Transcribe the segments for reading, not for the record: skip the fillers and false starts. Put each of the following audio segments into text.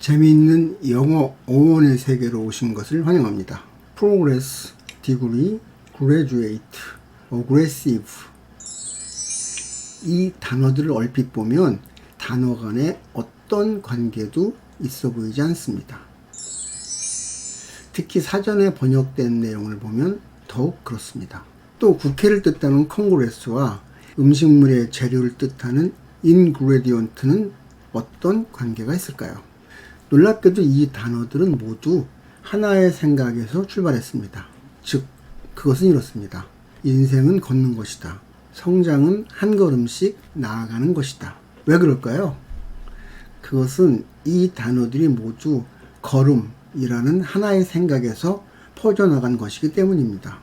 재미있는 영어 어원의 세계로 오신 것을 환영합니다. Progress, Degree, Graduate, Aggressive. 이 단어들을 얼핏 보면 단어 간에 어떤 관계도 있어 보이지 않습니다. 특히 사전에 번역된 내용을 보면 더욱 그렇습니다. 또 국회를 뜻하는 Congress와 음식물의 재료를 뜻하는 Ingredient는 어떤 관계가 있을까요? 놀랍게도 이 단어들은 모두 하나의 생각에서 출발했습니다. 즉, 그것은 이렇습니다. 인생은 걷는 것이다. 성장은 한 걸음씩 나아가는 것이다. 왜 그럴까요? 그것은 이 단어들이 모두 걸음이라는 하나의 생각에서 퍼져나간 것이기 때문입니다.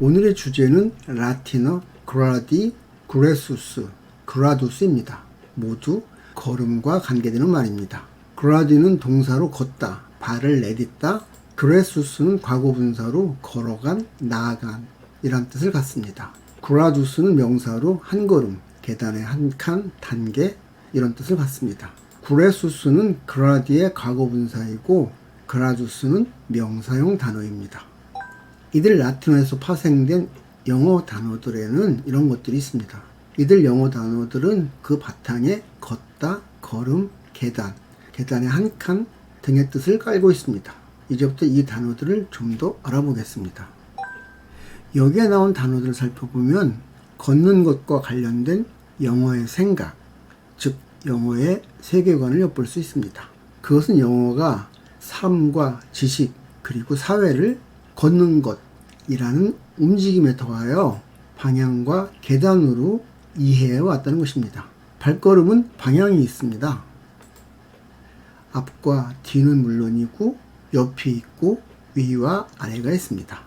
오늘의 주제는 라틴어 그라디, 그레수스, 그라두스입니다. 모두 걸음과 관계되는 말입니다. 그라디는 동사로 걷다, 발을 내딛다, 그레수스는 과거분사로 걸어간, 나아간 이란 뜻을 갖습니다. 그라두스는 명사로 한 걸음, 계단의 한 칸, 단계 이런 뜻을 갖습니다. 그레수스는 그라디의 과거분사이고 그라두스는 명사형 단어입니다. 이들 라틴어에서 파생된 영어 단어들에는 이런 것들이 있습니다. 이들 영어 단어들은 그 바탕에 걷다, 걸음, 계단의 한 칸 등의 뜻을 깔고 있습니다. 이제부터 이 단어들을 좀 더 알아보겠습니다. 여기에 나온 단어들을 살펴보면 걷는 것과 관련된 영어의 생각, 즉 영어의 세계관을 엿볼 수 있습니다. 그것은 영어가 삶과 지식 그리고 사회를 걷는 것이라는 움직임에 더하여 방향과 계단으로 이해해 왔다는 것입니다. 발걸음은 방향이 있습니다. 앞과 뒤는 물론이고 옆이 있고 위와 아래가 있습니다.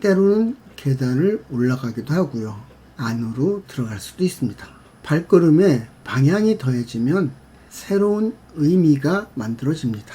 때로는 계단을 올라가기도 하고요. 안으로 들어갈 수도 있습니다. 발걸음에 방향이 더해지면 새로운 의미가 만들어집니다.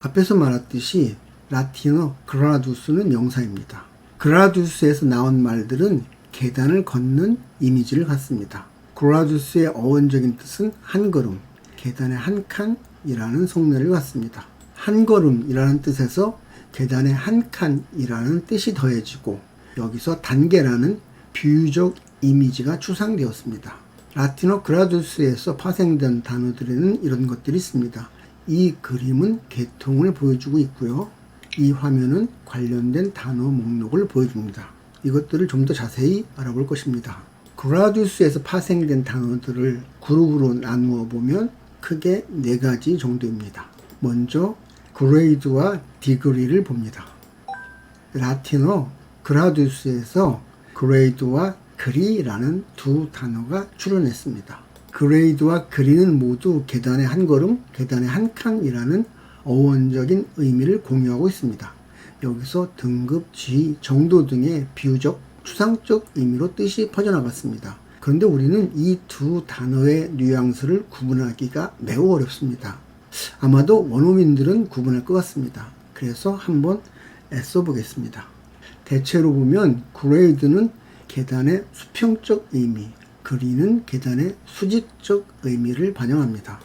앞에서 말했듯이 라틴어 그라두스는 명사입니다. 그라두스에서 나온 말들은 계단을 걷는 이미지를 갖습니다. 그라두스의 어원적인 뜻은 한 걸음, 계단의 한 칸이라는 속내를 갖습니다. 한 걸음이라는 뜻에서 계단의 한 칸이라는 뜻이 더해지고 여기서 단계라는 비유적 이미지가 추상되었습니다. 라틴어 그라두스에서 파생된 단어들에는 이런 것들이 있습니다. 이 그림은 계통을 보여주고 있고요. 이 화면은 관련된 단어 목록을 보여줍니다. 이것들을 좀 더 자세히 알아볼 것입니다. 그라두스에서 파생된 단어들을 그룹으로 나누어 보면 크게 4가지 정도입니다. 먼저 그레이드와 디그리를 봅니다. 라틴어 그라두스에서 그레이드와 그리라는 두 단어가 출현했습니다. 그레이드와 그리는 모두 계단의 한 걸음, 계단의 한 칸이라는 어원적인 의미를 공유하고 있습니다. 여기서 등급, 지위, 정도 등의 비유적, 추상적 의미로 뜻이 퍼져나갔습니다. 그런데 우리는 이 두 단어의 뉘앙스를 구분하기가 매우 어렵습니다. 아마도 원어민들은 구분할 것 같습니다. 그래서 한번 애써 보겠습니다. 대체로 보면 그레이드는 계단의 수평적 의미, 그리는 계단의 수직적 의미를 반영합니다.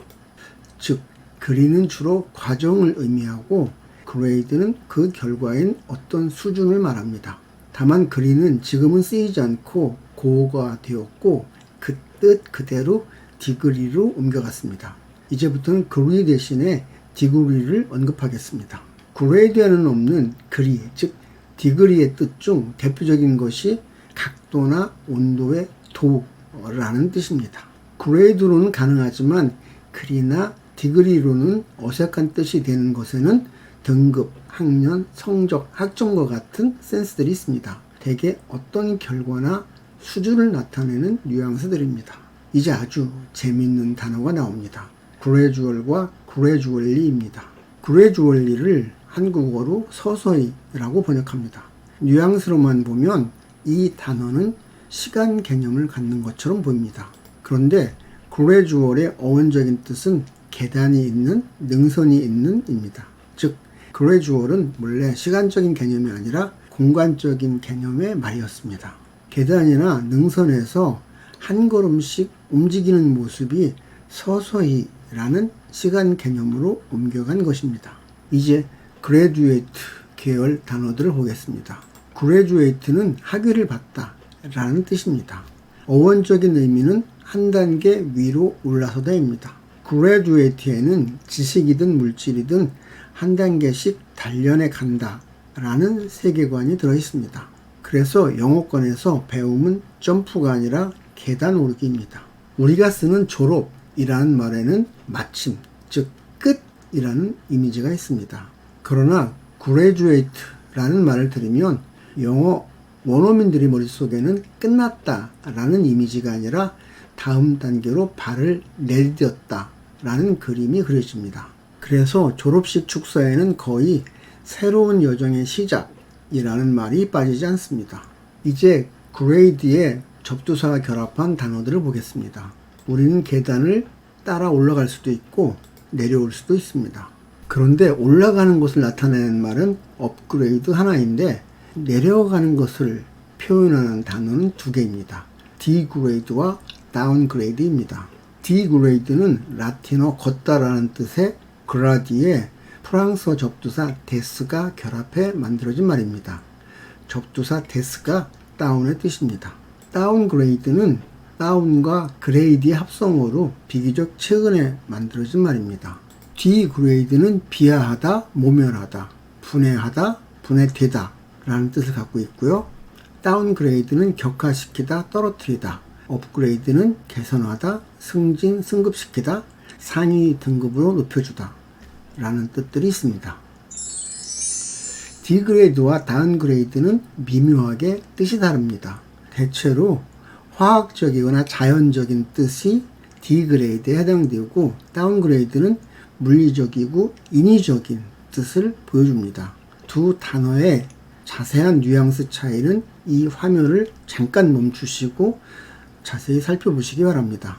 즉, 그리는 주로 과정을 의미하고 그레이드는 그 결과인 어떤 수준을 말합니다. 다만 그리는 지금은 쓰이지 않고 고어가 되었고 그 뜻 그대로 디그리로 옮겨갔습니다. 이제부터는 그리 대신에 디그리를 언급하겠습니다. 그레이드에는 없는 그리, 즉 디그리의 뜻 중 대표적인 것이 각도나 온도의 도라는 뜻입니다. 그레이드로는 가능하지만 그리나 디그리로는 어색한 뜻이 되는 것에는 등급, 학년, 성적, 학점과 같은 센스들이 있습니다. 대개 어떤 결과나 수준을 나타내는 뉘앙스들입니다. 이제 아주 재미있는 단어가 나옵니다. 그래주얼과 그래주얼리입니다. 그래주얼리를 한국어로 서서히라고 번역합니다. 뉘앙스로만 보면 이 단어는 시간 개념을 갖는 것처럼 보입니다. 그런데 그래주얼의 어원적인 뜻은 계단이 있는, 능선이 있는 입니다. 즉, 그래주얼은 원래 시간적인 개념이 아니라 공간적인 개념의 말이었습니다. 계단이나 능선에서 한 걸음씩 움직이는 모습이 서서히 라는 시간 개념으로 옮겨간 것입니다. 이제 graduate 계열 단어들을 보겠습니다. graduate는 학위를 받다 라는 뜻입니다. 어원적인 의미는 한 단계 위로 올라서다입니다. graduate에는 지식이든 물질이든 한 단계씩 단련해 간다 라는 세계관이 들어있습니다. 그래서 영어권에서 배움은 점프가 아니라 계단 오르기입니다. 우리가 쓰는 졸업이라는 말에는 마침, 즉 끝이라는 이미지가 있습니다. 그러나 graduate라는 말을 들으면 영어 원어민들이 머릿속에는 끝났다 라는 이미지가 아니라 다음 단계로 발을 내디뎠다 라는 그림이 그려집니다. 그래서 졸업식 축사에는 거의 새로운 여정의 시작이라는 말이 빠지지 않습니다. 이제 grade에 접두사가 결합한 단어들을 보겠습니다. 우리는 계단을 따라 올라갈 수도 있고 내려올 수도 있습니다. 그런데 올라가는 것을 나타내는 말은 업그레이드 하나인데 내려가는 것을 표현하는 단어는 두 개입니다. degrade와 downgrade입니다. degrade는 라틴어 걷다라는 뜻의 gradi에 프랑스어 접두사 데스가 결합해 만들어진 말입니다. 접두사 데스가 다운의 뜻입니다. downgrade는 다운과 grade의 합성어로 비교적 최근에 만들어진 말입니다. degrade는 비하하다, 모멸하다, 분해하다, 분해되다 라는 뜻을 갖고 있고요. 다운그레이드는 격하시키다, 떨어뜨리다, 업그레이드는 개선하다, 승진, 승급시키다, 상위 등급으로 높여주다 라는 뜻들이 있습니다. 디그레이드와 다운그레이드는 미묘하게 뜻이 다릅니다. 대체로 화학적이거나 자연적인 뜻이 디그레이드에 해당되고 다운그레이드는 물리적이고 인위적인 뜻을 보여줍니다. 두 단어의 자세한 뉘앙스 차이는 이 화면을 잠깐 멈추시고 자세히 살펴보시기 바랍니다.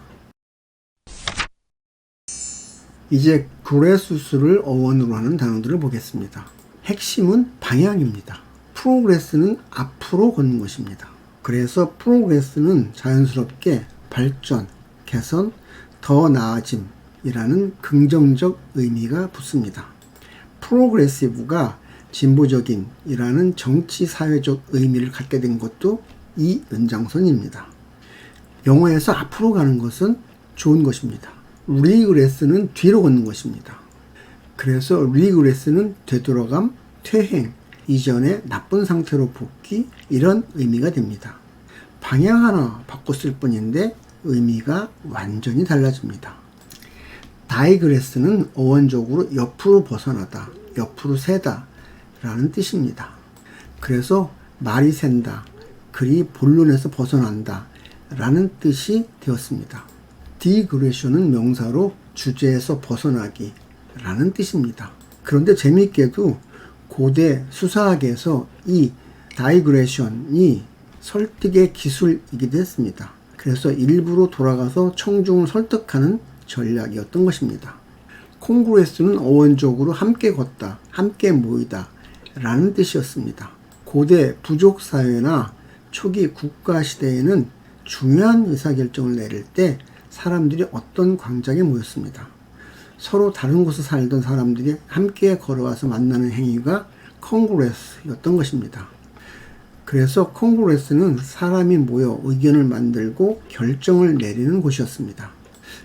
이제 그레수스를 어원으로 하는 단어들을 보겠습니다. 핵심은 방향입니다. 프로그레스는 앞으로 걷는 것입니다. 그래서 프로그레스는 자연스럽게 발전, 개선, 더 나아짐이라는 긍정적 의미가 붙습니다. 프로그레시브가 진보적인 이라는 정치 사회적 의미를 갖게 된 것도 이 연장선입니다. 영어에서 앞으로 가는 것은 좋은 것입니다. 리그레스는 뒤로 걷는 것입니다. 그래서 리그레스는 되돌아감, 퇴행, 이전의 나쁜 상태로 복귀 이런 의미가 됩니다. 방향 하나 바꿨을 뿐인데 의미가 완전히 달라집니다. 다이그레스는 어원적으로 옆으로 벗어나다, 옆으로 새다 라는 뜻입니다. 그래서 말이 샌다, 글이 본론에서 벗어난다 라는 뜻이 되었습니다. 디그레션은 명사로 주제에서 벗어나기 라는 뜻입니다. 그런데 재미있게도 고대 수사학에서 이 다이그레션이 설득의 기술이기도 했습니다. 그래서 일부러 돌아가서 청중을 설득하는 전략이었던 것입니다. 콩그레스는 어원적으로 함께 걷다, 함께 모이다 라는 뜻이었습니다. 고대 부족사회나 초기 국가시대에는 중요한 의사결정을 내릴 때 사람들이 어떤 광장에 모였습니다. 서로 다른 곳에 살던 사람들이 함께 걸어와서 만나는 행위가 콩그레스였던 것입니다. 그래서 콩그레스는 사람이 모여 의견을 만들고 결정을 내리는 곳이었습니다.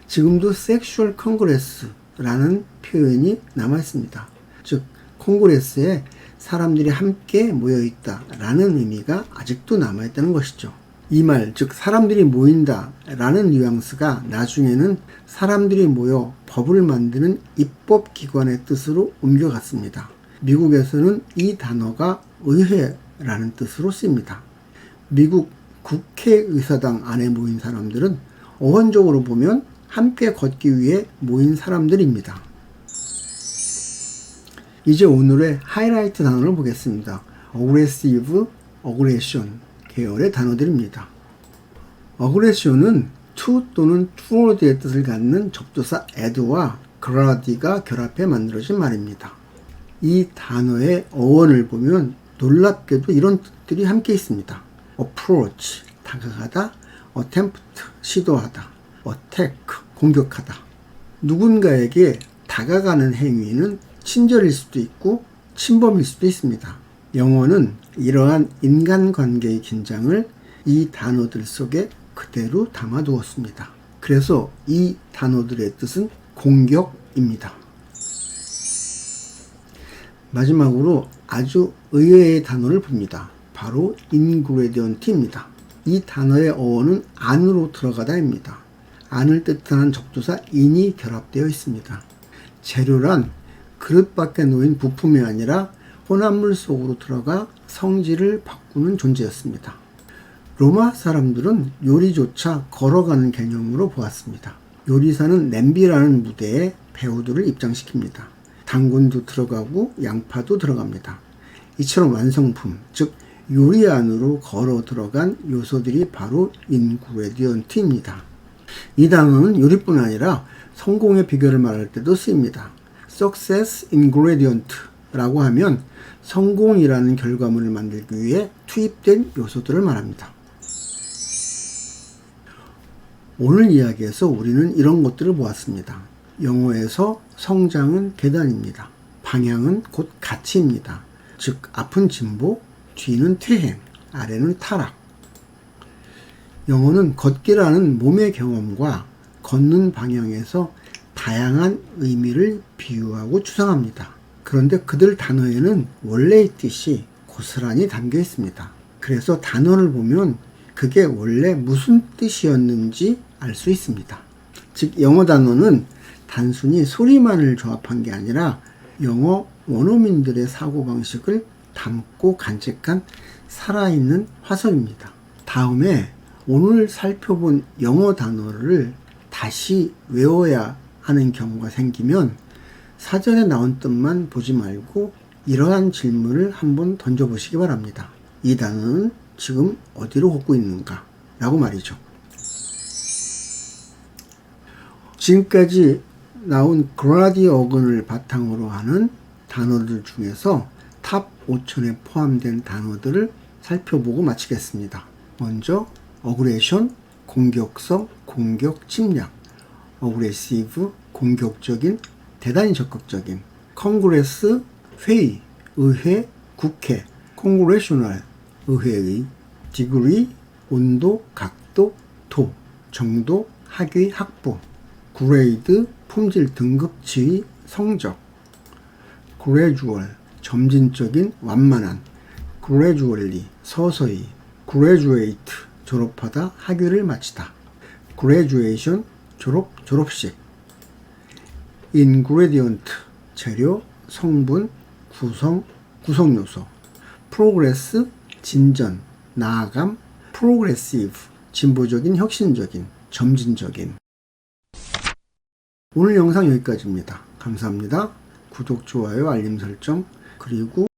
지금도 섹슈얼 콩그레스라는 표현이 남아있습니다. 즉 콩그레스에 사람들이 함께 모여있다 라는 의미가 아직도 남아있다는 것이죠. 이 말, 즉 사람들이 모인다 라는 뉘앙스가 나중에는 사람들이 모여 법을 만드는 입법기관의 뜻으로 옮겨갔습니다. 미국에서는 이 단어가 의회라는 뜻으로 쓰입니다. 미국 국회의사당 안에 모인 사람들은 어원적으로 보면 함께 걷기 위해 모인 사람들입니다. 이제 오늘의 하이라이트 단어를 보겠습니다. aggressive, aggression 계열의 단어들입니다. aggression은 to 또는 towards의 뜻을 갖는 접두사 add와 grade가 결합해 만들어진 말입니다. 이 단어의 어원을 보면 놀랍게도 이런 뜻들이 함께 있습니다. approach, 다가가다, attempt, 시도하다, attack, 공격하다. 누군가에게 다가가는 행위는 친절일 수도 있고 침범일 수도 있습니다. 영어는 이러한 인간관계의 긴장을 이 단어들 속에 그대로 담아두었습니다. 그래서 이 단어들의 뜻은 공격입니다. 마지막으로 아주 의외의 단어를 봅니다. 바로 인그레디언트입니다. 이 단어의 어원은 안으로 들어가다입니다. 안을 뜻하는 접두사 in이 결합되어 있습니다. 재료란 그릇밖에 놓인 부품이 아니라 혼합물 속으로 들어가 성질을 바꾸는 존재였습니다. 로마 사람들은 요리조차 걸어가는 개념으로 보았습니다. 요리사는 냄비라는 무대에 배우들을 입장시킵니다. 당근도 들어가고 양파도 들어갑니다. 이처럼 완성품, 즉 요리 안으로 걸어 들어간 요소들이 바로 인그레디언트입니다. 이 단어는 요리뿐 아니라 성공의 비결을 말할 때도 쓰입니다. Success ingredient라고 하면 성공이라는 결과물을 만들기 위해 투입된 요소들을 말합니다. 오늘 이야기에서 우리는 이런 것들을 보았습니다. 영어에서 성장은 계단입니다. 방향은 곧 가치입니다. 즉 앞은 진보, 뒤는 퇴행, 아래는 타락. 영어는 걷기라는 몸의 경험과 걷는 방향에서 다양한 의미를 비유하고 추상합니다. 그런데 그들 단어에는 원래의 뜻이 고스란히 담겨 있습니다. 그래서 단어를 보면 그게 원래 무슨 뜻이었는지 알 수 있습니다. 즉 영어 단어는 단순히 소리만을 조합한 게 아니라 영어 원어민들의 사고방식을 담고 간직한 살아있는 화석입니다. 다음에 오늘 살펴본 영어 단어를 다시 외워야 하는 경우가 생기면 사전에 나온 뜻만 보지 말고 이러한 질문을 한번 던져보시기 바랍니다. 이 단어는 지금 어디로 걷고 있는가? 라고 말이죠. 지금까지 나온 그라디 어근을 바탕으로 하는 단어들 중에서 탑 5천에 포함된 단어들을 살펴보고 마치겠습니다. 먼저 어그레션, 공격성, 공격, 침략, 어그레시브, 공격적인, 대단히 적극적인, 컨그레스, 회의, 의회, 국회, 콩그레셔널, 의회의, 디그리, 온도, 각도, 도, 정도, 학위, 학부, 그레이드, 품질, 등급, 지위, 성적, 그레주얼, 점진적인, 완만한, 그레주얼리, 서서히, 그레주에이트, 졸업하다, 학위를 마치다, 그레주에이션, 졸업, 졸업식, 인그레디언트, 재료, 성분, 구성, 구성요소, 프로그레스, 진전, 나아감, 프로그레시브, 진보적인, 혁신적인, 점진적인. 오늘 영상 여기까지입니다. 감사합니다. 구독, 좋아요, 알림 설정, 그리고